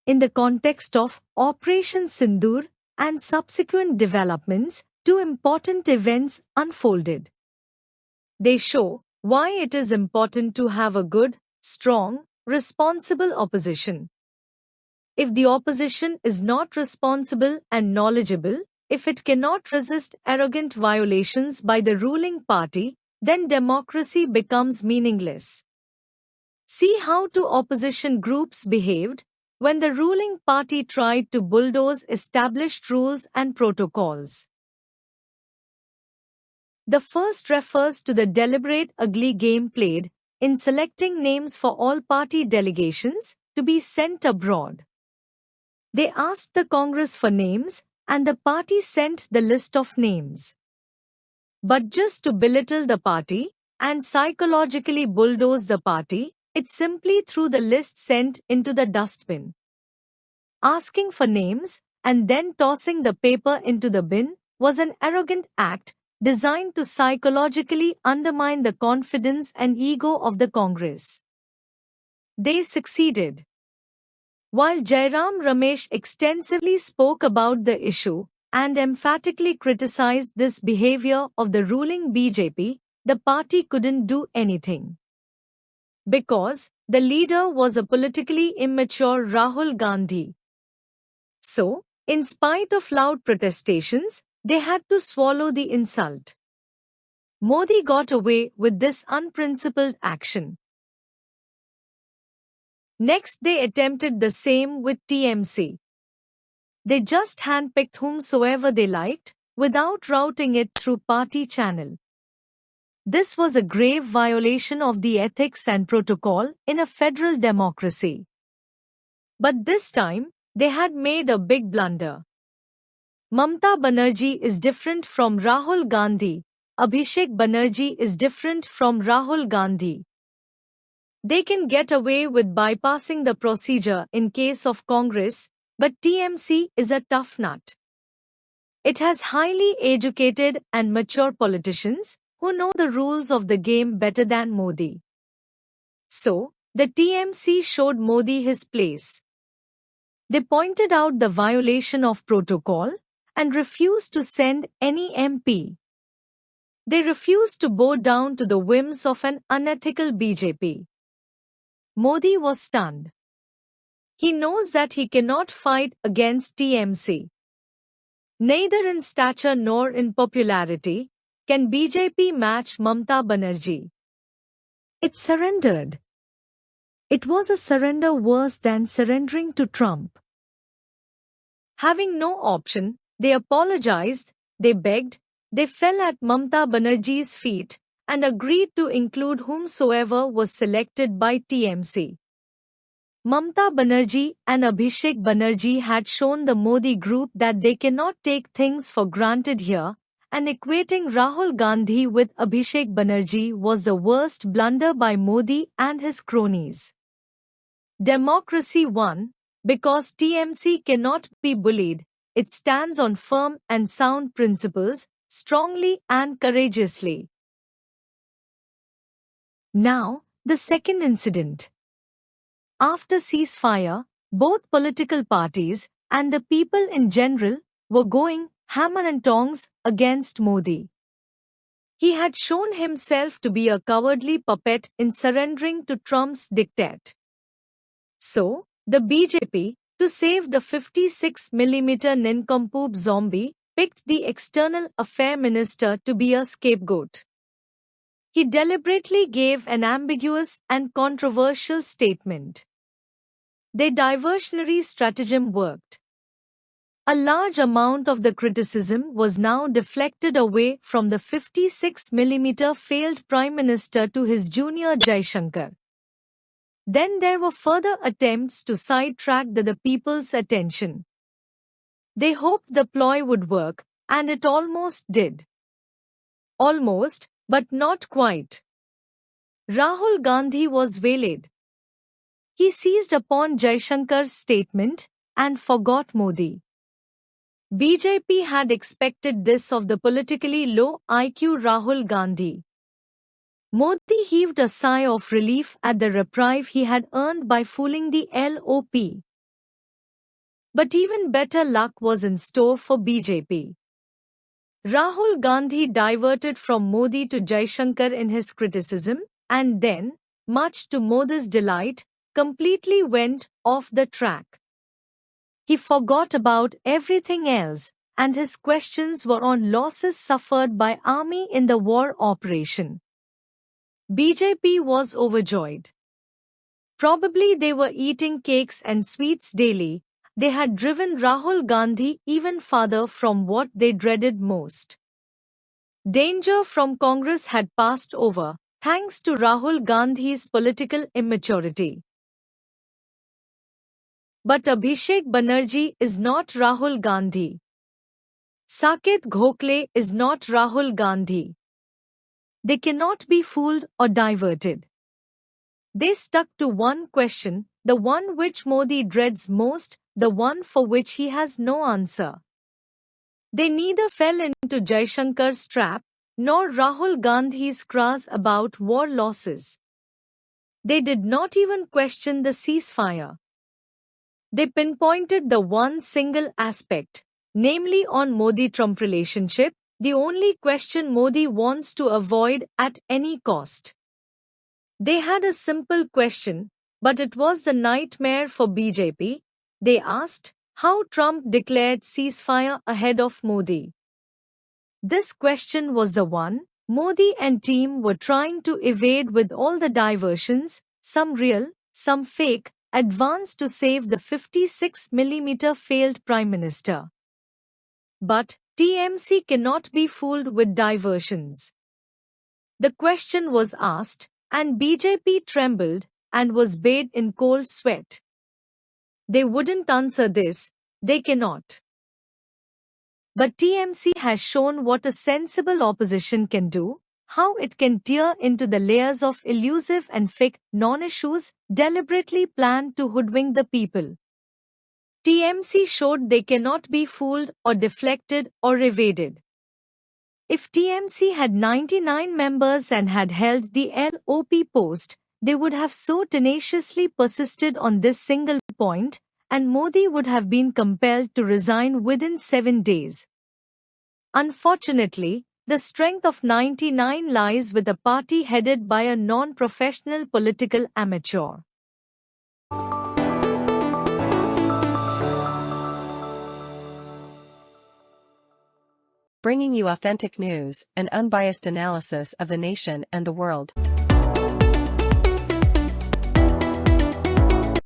in the context of Operation Sindoor and subsequent developments, two important events unfolded. They show why it is important to have a good, strong, responsible opposition. If the opposition is not responsible and knowledgeable, if it cannot resist arrogant violations by the ruling party, then democracy becomes meaningless. See how two opposition groups behaved when the ruling party tried to bulldoze established rules and protocols. The first refers to the deliberate ugly game played in selecting names for all party delegations to be sent abroad. They asked the Congress for names, and the party sent the list of names. But just to belittle the party and psychologically bulldoze the party, it simply threw the list sent into the dustbin. Asking for names and then tossing the paper into the bin was an arrogant act designed to psychologically undermine the confidence and ego of the Congress. They succeeded. While Jairam Ramesh extensively spoke about the issue and emphatically criticized this behavior of the ruling BJP, the party couldn't do anything. Because the leader was a politically immature Rahul Gandhi. So, in spite of loud protestations, they had to swallow the insult. Modi got away with this unprincipled action. Next, they attempted the same with TMC. They just handpicked whomsoever they liked, without routing it through party channel. This was a grave violation of the ethics and protocol in a federal democracy. But this time, they had made a big blunder. Mamta Banerjee is different from Rahul Gandhi. Abhishek Banerjee is different from Rahul Gandhi. They can get away with bypassing the procedure in case of Congress, but TMC is a tough nut. It has highly educated and mature politicians who know the rules of the game better than Modi. So, the TMC showed Modi his place. They pointed out the violation of protocol and refused to send any MP. They refused to bow down to the whims of an unethical BJP. Modi was stunned. He knows that he cannot fight against TMC. Neither in stature nor in popularity can BJP match Mamta Banerjee. It surrendered. It was a surrender worse than surrendering to Trump. Having no option, they apologized, they begged, they fell at Mamta Banerjee's feet and agreed to include whomsoever was selected by TMC. Mamta Banerjee and Abhishek Banerjee had shown the Modi group that they cannot take things for granted here, and equating Rahul Gandhi with Abhishek Banerjee was the worst blunder by Modi and his cronies. Democracy won, because TMC cannot be bullied. It stands on firm and sound principles, strongly and courageously. Now, the second incident. After ceasefire, both political parties and the people in general were going hammer and tongs against Modi. He had shown himself to be a cowardly puppet in surrendering to Trump's diktat. So, the BJP, to save the 56mm nincompoop zombie, picked the External Affairs Minister to be a scapegoat. He deliberately gave an ambiguous and controversial statement. Their diversionary stratagem worked. A large amount of the criticism was now deflected away from the 56mm failed Prime Minister to his junior Jaishankar. Then there were further attempts to sidetrack the people's attention. They hoped the ploy would work, and it almost did. Almost, but not quite. Rahul Gandhi was waylaid. He seized upon Jaishankar's statement and forgot Modi. BJP had expected this of the politically low IQ Rahul Gandhi. Modi heaved a sigh of relief at the reprieve he had earned by fooling the LOP. But even better luck was in store for BJP. Rahul Gandhi diverted from Modi to Jaishankar in his criticism, and then, much to Modi's delight, completely went off the track. He forgot about everything else, and his questions were on losses suffered by army in the war operation. BJP was overjoyed. Probably they were eating cakes and sweets daily. They had driven Rahul Gandhi even farther from what they dreaded most. Danger from Congress had passed over, thanks to Rahul Gandhi's political immaturity. But Abhishek Banerjee is not Rahul Gandhi. Saket Gokhale is not Rahul Gandhi. They cannot be fooled or diverted. They stuck to one question, the one which Modi dreads most, the one for which he has no answer. They neither fell into Jaishankar's trap, nor Rahul Gandhi's crass about war losses. They did not even question the ceasefire. They pinpointed the one single aspect, namely on Modi-Trump relationship, the only question Modi wants to avoid at any cost. They had a simple question, but it was the nightmare for BJP. They asked how Trump declared ceasefire ahead of Modi. This question was the one Modi and team were trying to evade with all the diversions, some real, some fake, advanced to save the 56mm failed Prime Minister. But TMC cannot be fooled with diversions. The question was asked, and BJP trembled and was bathed in cold sweat. They wouldn't answer this, they cannot. But TMC has shown what a sensible opposition can do, how it can tear into the layers of elusive and fake non-issues deliberately planned to hoodwink the people. TMC showed they cannot be fooled or deflected or evaded. If TMC had 99 members and had held the LOP post, they would have so tenaciously persisted on this single point, and Modi would have been compelled to resign within 7 days. Unfortunately, the strength of 99 lies with a party headed by a non-professional political amateur. Bringing you authentic news and unbiased analysis of the nation and the world.